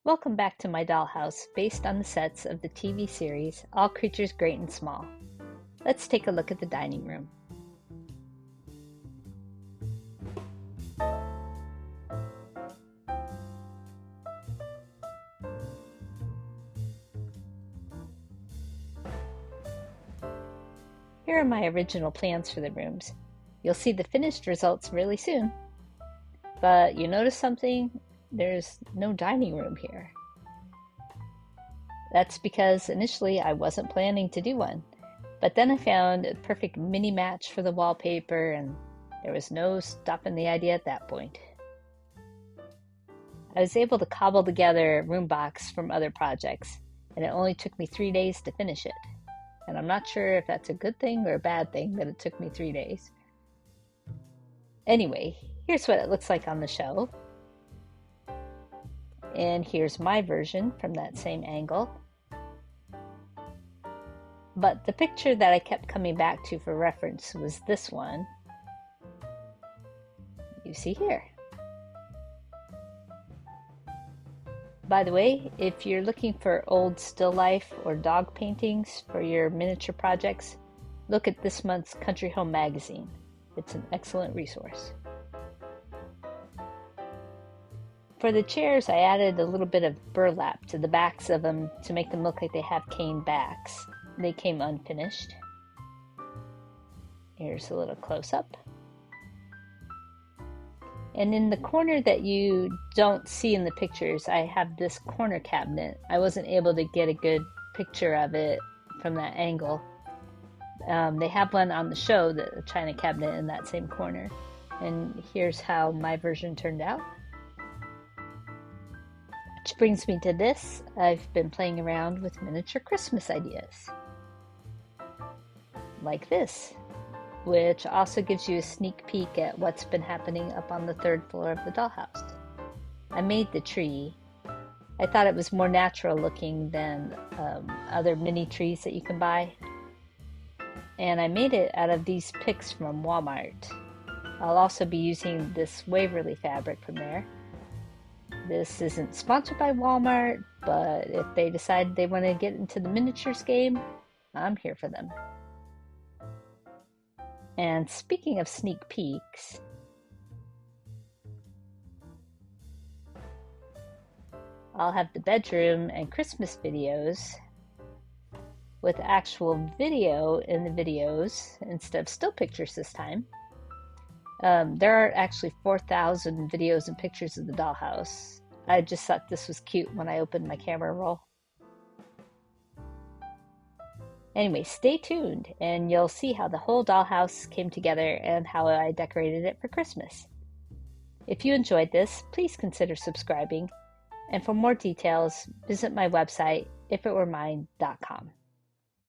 Welcome back to my dollhouse, based on the sets of the TV series All Creatures Great and Small. Let's take a look at the dining room. Here are my original plans for the rooms. You'll see the finished results really soon. But you notice something? There's no dining room here. That's because initially I wasn't planning to do one, but then I found a perfect mini match for the wallpaper and there was no stopping the idea at that point. I was able to cobble together a room box from other projects, and it only took me 3 days to finish it. And I'm not sure if that's a good thing or a bad thing that it took me 3 days. Anyway, here's what it looks like on the show. And here's my version from that same angle. But the picture that I kept coming back to for reference was this one you see here. By the way, if you're looking for old still life or dog paintings for your miniature projects, look at this month's Country Home magazine. It's an excellent resource. For the chairs, I added a little bit of burlap to the backs of them to make them look like they have cane backs. They came unfinished. Here's a little close-up. And in the corner that you don't see in the pictures, I have this corner cabinet. I wasn't able to get a good picture of it from that angle. They have one on the show, the china cabinet in that same corner. And here's how my version turned out. Which brings me to this. I've been playing around with miniature Christmas ideas. Like this, which also gives you a sneak peek at what's been happening up on the 3rd floor of the dollhouse. I made the tree. I thought it was more natural looking than other mini trees that you can buy. And I made it out of these picks from Walmart. I'll also be using this Waverly fabric from there. This isn't sponsored by Walmart, but if they decide they want to get into the miniatures game, I'm here for them. And speaking of sneak peeks, I'll have the bedroom and Christmas videos with actual video in the videos instead of still pictures this time. There are actually 4,000 videos and pictures of the dollhouse. I just thought this was cute when I opened my camera roll. Anyway, stay tuned and you'll see how the whole dollhouse came together and how I decorated it for Christmas. If you enjoyed this, please consider subscribing. And for more details, visit my website, ifitweremine.com.